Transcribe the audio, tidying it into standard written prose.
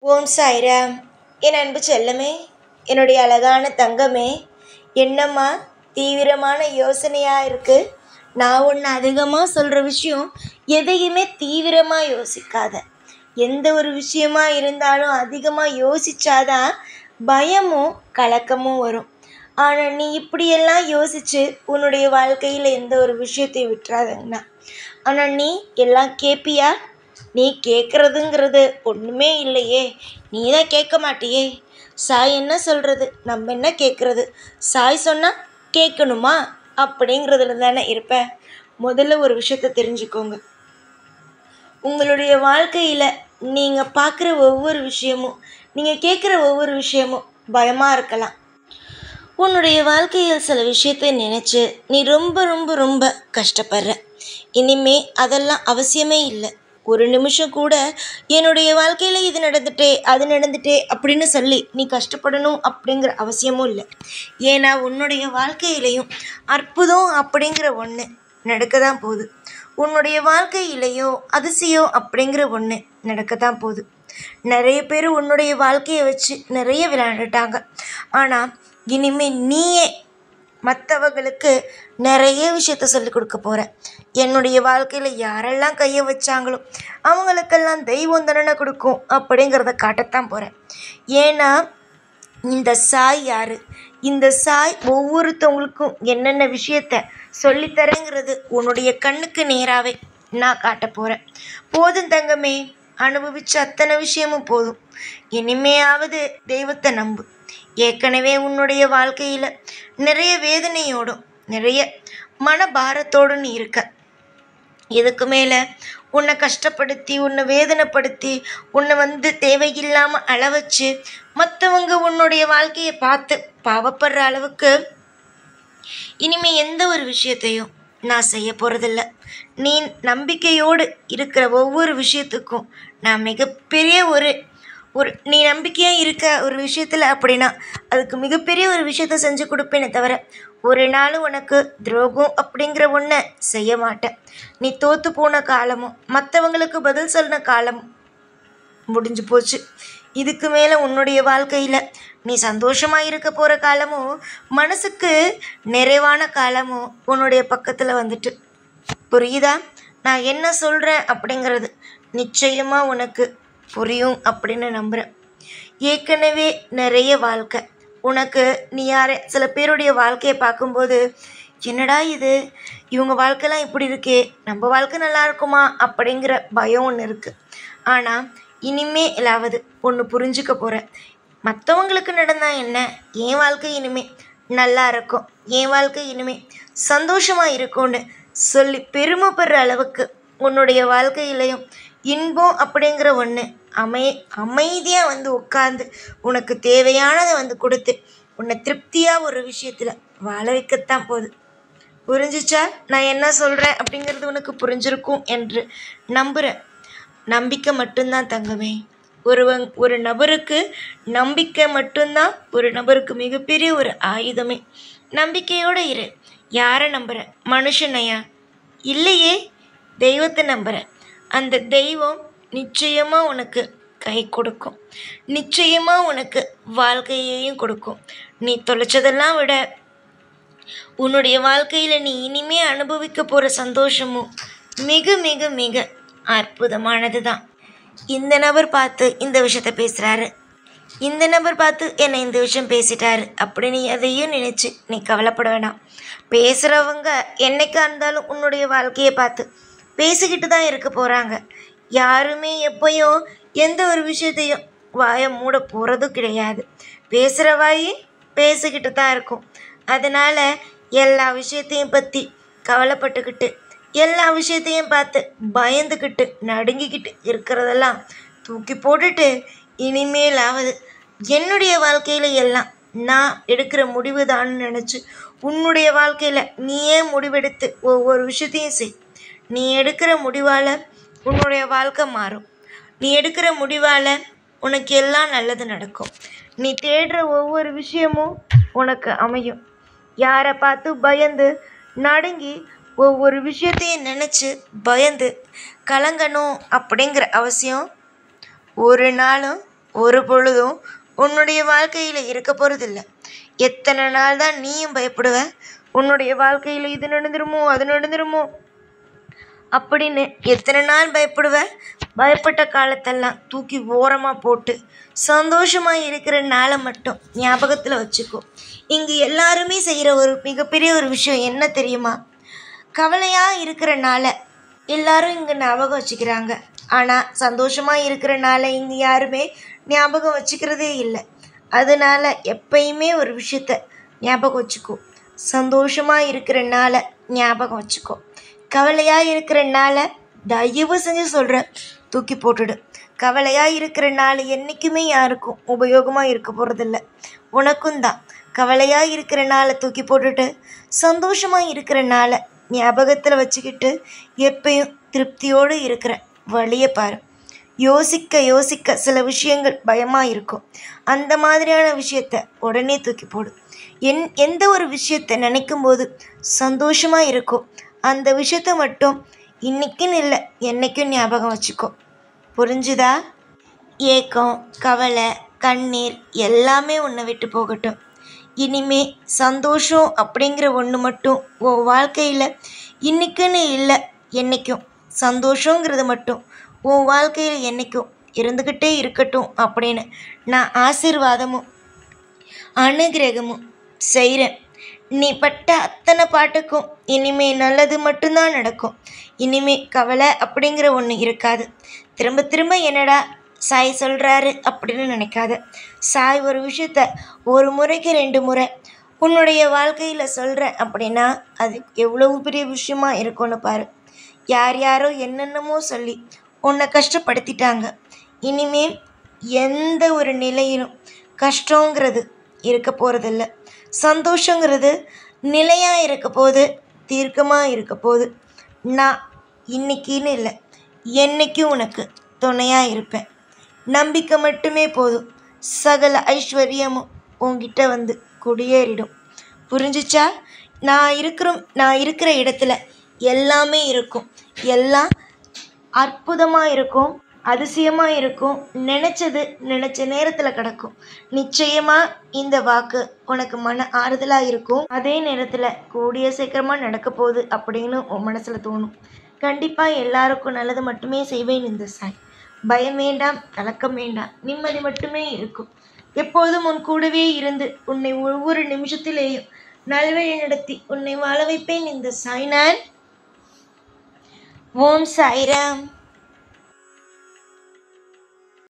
ஓம் சாய்ராம். என் அன்பு செல்லமே, என்னுடைய அழகான தங்கமே, என்னம்மா தீவிரமான யோசனையாக இருக்குது? நான் ஒன்று அதிகமாக சொல்கிற விஷயம், எதையுமே தீவிரமாக யோசிக்காத. எந்த ஒரு விஷயமா இருந்தாலும் அதிகமாக யோசிச்சாதான் பயமும் கலக்கமும் வரும். ஆனால் நீ இப்படியெல்லாம் யோசித்து உன்னுடைய வாழ்க்கையில் எந்த ஒரு விஷயத்தையும் விட்டுறாதங்கண்ணா. ஆனால் நீ எல்லாம் கேட்பியா? நீ கேட்குறதுங்கிறது ஒன்றுமே இல்லையே. நீ தான் கேட்க மாட்டியே. சாய் என்ன சொல்கிறது, நம்ம என்ன கேட்குறது? சாய் சொன்னால் கேட்கணுமா அப்படிங்கிறதுல தானே இருப்ப. முதல்ல ஒரு விஷயத்த தெரிஞ்சுக்கோங்க. உங்களுடைய வாழ்க்கையில் நீங்கள் பார்க்குற ஒவ்வொரு விஷயமும், நீங்கள் கேட்குற ஒவ்வொரு விஷயமும் பயமாக இருக்கலாம். உன்னுடைய வாழ்க்கையில் சில விஷயத்தை நினச்சி நீ ரொம்ப ரொம்ப ரொம்ப கஷ்டப்படுற. இனிமே அதெல்லாம் அவசியமே இல்லை. ஒரு நிமிஷம் கூட என்னுடைய வாழ்க்கையில் இது நடந்துட்டே அது நடந்துட்டே அப்படின்னு சொல்லி நீ கஷ்டப்படணும் அப்படிங்கிற அவசியமும் இல்லை. ஏன்னா உன்னுடைய வாழ்க்கையிலையும் அற்புதம் அப்படிங்கிற ஒன்று நடக்க தான் போகுது. உன்னுடைய வாழ்க்கையிலையும் அதிசயம் அப்படிங்கிற ஒன்று நடக்க தான் போகுது. நிறைய பேர் உன்னுடைய வாழ்க்கையை வச்சு நிறைய விளையாண்டுட்டாங்க. ஆனால் இனிமேல் நீயே மற்றவங்களுக்கு நிறைய விஷயத்த சொல்லிக் கொடுக்க போகிறேன். என்னுடைய வாழ்க்கையில் யாரெல்லாம் கையை வச்சாங்களோ அவங்களுக்கெல்லாம் தெய்வம் தண்டனை கொடுக்கும் அப்படிங்கிறத காட்டத்தான் போகிறேன். ஏன்னா இந்த சாய் யார்? இந்த சாய் ஒவ்வொருத்தவங்களுக்கும் என்னென்ன விஷயத்த சொல்லித்தரேங்கிறது உன்னுடைய கண்ணுக்கு நேராகவே நான் காட்ட போகிறேன். போதும் தங்கமே, அனுபவிச்ச அத்தனை விஷயமும் போதும். இனிமையாவது தெய்வத்தை நம்பு. ஏற்கனவே உன்னுடைய வாழ்க்கையில் நிறைய வேதனையோடும் நிறைய மனபாரத்தோடும் நீ இருக்க. இதுக்கு மேலே உன்னை கஷ்டப்படுத்தி உன்னை வேதனைப்படுத்தி உன்னை தேவையில்லாமல் அளவச்சு மற்றவங்க உன்னுடைய வாழ்க்கையை பார்த்து பாவப்படுற அளவுக்கு இனிமேல் எந்த ஒரு விஷயத்தையும் நான் செய்ய போகிறதில்ல. நீ நம்பிக்கையோடு இருக்கிற ஒவ்வொரு விஷயத்துக்கும் நான் மிகப்பெரிய நீ நம்பிக்கையாக இருக்க ஒரு விஷயத்தில் அப்படின்னா அதுக்கு மிகப்பெரிய ஒரு விஷயத்த செஞ்சு கொடுப்பேனே தவிர ஒரு நாள் உனக்கு துரோகம் அப்படிங்கிற ஒன்றை செய்ய மாட்டேன். நீ தோற்று போன காலமும் மற்றவங்களுக்கு பதில் சொன்ன காலமும் முடிஞ்சு போச்சு. இதுக்கு மேலே உன்னுடைய வாழ்க்கையில் நீ சந்தோஷமாக இருக்க போகிற காலமும் மனசுக்கு நிறைவான காலமும் உன்னுடைய பக்கத்தில் வந்துட்டு. புரியுதா? நான் என்ன சொல்கிறேன் அப்படிங்கிறது நிச்சயமாக உனக்கு புரியும் அப்படின்னு நம்புகிறேன். ஏற்கனவே நிறைய வாழ்க்கை உனக்கு நீ சில பேருடைய வாழ்க்கையை பார்க்கும்போது என்னடா இது, இவங்க வாழ்க்கைலாம் இப்படி இருக்கே, நம்ம வாழ்க்கை நல்லா இருக்குமா அப்படிங்கிற பயம் ஒன்று இருக்குது. ஆனால் இனிமே எல்லாவது ஒன்று புரிஞ்சுக்க போகிறேன். மற்றவங்களுக்கு நடந்தால் என்ன, என் வாழ்க்கை இனிமே நல்லா இருக்கும், என் வாழ்க்கை இனிமே சந்தோஷமாக இருக்கும்னு சொல்லி பெருமைப்படுற அளவுக்கு உன்னுடைய வாழ்க்கையிலையும் இன்பம் அப்படிங்கிற ஒன்று அமைதியாக உட்கார்ந்து உனக்கு தேவையானதை கொடுத்து உன்னை திருப்தியாக ஒரு விஷயத்தில் வாழ வைக்கத்தான் போகுது. புரிஞ்சிச்சா? நான் என்ன சொல்கிறேன் அப்படிங்கிறது உனக்கு புரிஞ்சிருக்கும் என்று நம்புகிறேன். நம்பிக்கை மட்டும்தான் தங்கமே. ஒரு நபருக்கு நம்பிக்கை மட்டும்தான் ஒரு நபருக்கு மிகப்பெரிய ஒரு ஆயுதமே. நம்பிக்கையோடு இரு. யாரை நம்புகிற? மனுஷனையா? இல்லையே, தெய்வத்தை நம்புகிறேன். அந்த தெய்வம் நிச்சயமாக உனக்கு கை கொடுக்கும். நிச்சயமாக உனக்கு வாழ்க்கையையும் கொடுக்கும். நீ தொலைச்சதெல்லாம் விட உன்னுடைய வாழ்க்கையில் நீ இனிமே அனுபவிக்க போகிற சந்தோஷமும் மிக மிக மிக அற்புதமானது தான். இந்த நபர் பார்த்து இந்த விஷயத்த பேசுகிறாரு, இந்த நபர் பார்த்து என்னை இந்த விஷயம் பேசிட்டாரு அப்படின்னு எதையும் நினச்சி நீ கவலைப்பட வேணாம். பேசுகிறவங்க என்னைக்கா இருந்தாலும் உன்னுடைய வாழ்க்கையை பார்த்து பேசிக்கிட்டு தான் இருக்க போகிறாங்க. யாருமே எப்போயும் எந்த ஒரு விஷயத்தையும் வாயை மூட போகிறதும் கிடையாது. பேசுகிற வாய் பேசிக்கிட்டு தான் இருக்கும். அதனால் எல்லா விஷயத்தையும் பற்றி கவலைப்பட்டுக்கிட்டு எல்லா விஷயத்தையும் பார்த்து பயந்துக்கிட்டு நடுங்கிக்கிட்டு இருக்கிறதெல்லாம் தூக்கி போட்டுட்டு இனிமேலாவது என்னுடைய வாழ்க்கையில் எல்லாம் நான் எடுக்கிற முடிவு தான் நினச்சி உன்னுடைய வாழ்க்கையில் நீயே முடிவெடுத்து ஒவ்வொரு விஷயத்தையும் செய். நீ எடுக்கிற முடிவால் உன்னுடைய வாழ்க்கை மாறும். நீ எடுக்கிற முடிவால் உனக்கு எல்லாம் நல்லது நடக்கும். நீ தேடுற ஒவ்வொரு விஷயமும் உனக்கு அமையும். யாரை பார்த்து பயந்து நடுங்கி ஒவ்வொரு விஷயத்தையும் நினச்சி பயந்து கலங்கணும் அப்படிங்கிற அவசியம் ஒரு நாளும் ஒரு பொழுதும் உன்னுடைய வாழ்க்கையில் இருக்க போகிறதில்ல. எத்தனை நாள் தான் நீயும் பயப்படுவ? உன்னுடைய வாழ்க்கையில் இது நடந்துருமோ அது நடந்துருமோ அப்படின்னு எத்தனை நாள் பயப்படுவ? பயப்பட்ட காலத்தெல்லாம் தூக்கி ஓரமாக போட்டு சந்தோஷமாக இருக்கிற நாளை மட்டும் ஞாபகத்தில் வச்சுக்கோ. இங்கே எல்லாருமே செய்கிற ஒரு மிகப்பெரிய ஒரு விஷயம் என்ன தெரியுமா? கவலையாக இருக்கிற நாளை எல்லாரும் இங்கே ஞாபகம் வச்சுக்கிறாங்க. ஆனால் சந்தோஷமாக இருக்கிற நாளை இங்கே யாருமே ஞாபகம் வச்சுக்கிறதே இல்லை. அதனால் எப்பயுமே ஒரு விஷயத்த ஞாபகம் வச்சுக்கோ. சந்தோஷமாக இருக்கிற நாளை ஞாபகம் வச்சுக்கோ. கவலையாக இருக்கிற நாளை தயவு செஞ்சு சொல்கிறேன், தூக்கி போட்டுடு. கவலையாக இருக்கிற நாள் என்றைக்குமே யாருக்கும் உபயோகமாக இருக்க போகிறதில்ல. உனக்கும் தான். கவலையாக இருக்கிற நாளை தூக்கி போட்டுட்டு சந்தோஷமாக இருக்கிற நாளை ஞாபகத்தில் வச்சுக்கிட்டு எப்பயும் திருப்தியோடு இருக்கிற வழியை பாரு. யோசிக்க யோசிக்க சில விஷயங்கள் பயமாக இருக்கும். அந்த மாதிரியான விஷயத்த உடனே தூக்கி போடு. எந்த ஒரு விஷயத்தை நினைக்கும் போது சந்தோஷமாக இருக்கும் அந்த விஷயத்த மட்டும் இன்றைக்குன்னு இல்லை என்றைக்கும் ஞாபகம் வச்சுக்கோ. புரிஞ்சுதா? ஏக்கம், கவலை, கண்ணீர் எல்லாமே உன்னை விட்டு போகட்டும். இனிமே சந்தோஷம் அப்படிங்கிற ஒன்று மட்டும் உன் வாழ்க்கையில் இன்றைக்குன்னு இல்லை என்றைக்கும் சந்தோஷங்கிறது மட்டும் உன் வாழ்க்கையில் என்றைக்கும் இருந்துக்கிட்டே இருக்கட்டும் அப்படின்னு நான் ஆசீர்வாதமும் அனுகிரகமும் செய்கிறேன். நீ பட்ட அத்தனை பாட்டுக்கும் இனிமே நல்லது மட்டும்தான் நடக்கும். இனிமே கவலை அப்படிங்கிற ஒன்று இருக்காது. திரும்ப திரும்ப என்னடா சாய் சொல்கிறாரு அப்படின்னு நினைக்காத. சாய் ஒரு விஷயத்த ஒரு முறைக்கு 2 முறை உன்னுடைய வாழ்க்கையில் சொல்கிறேன் அப்படின்னா அது எவ்வளவு பெரிய விஷயமா இருக்கும்னு பாரு. யார் யாரோ என்னென்னமோ சொல்லி உன்னை கஷ்டப்படுத்திட்டாங்க. இனிமேல் எந்த ஒரு நிலையிலும் கஷ்டங்கிறது இருக்க போகிறதில்ல. சந்தோஷங்கிறது நிலையாக இருக்க போது, தீர்க்கமாக இருக்க போது. நான் இன்னைக்குன்னு இல்லை என்றைக்கும் உனக்கு துணையாக இருப்பேன். நம்பிக்கை மட்டுமே போதும். சகல ஐஸ்வர்யமும் உன்கிட்ட வந்து குடியேறிடும். புரிஞ்சிச்சா? நான் இருக்கிற இடத்துல எல்லாமே இருக்கும். எல்லாம் அற்புதமாக இருக்கும், அதிசயமாக இருக்கும். நினச்ச நேரத்தில் கிடக்கும். நிச்சயமாக இந்த வாக்கு உனக்கு மன ஆறுதலாக இருக்கும். அதே நேரத்தில் கூடிய சீக்கிரமாக நடக்க போகுது அப்படின்னு உன் மனசில் தோணும். கண்டிப்பாக எல்லாருக்கும் நல்லது மட்டுமே செய்வேன் இந்த சாய். பயம் வேண்டாம், கலக்கம் வேண்டாம், நிம்மதி மட்டுமே இருக்கும். எப்போதும் உன் கூடவே இருந்து உன்னை ஒவ்வொரு நிமிஷத்திலேயும் நல்வழி நடத்தி உன்னை வாழ வைப்பேன் இந்த சாய்நான். ஓம் சாய்ராம்.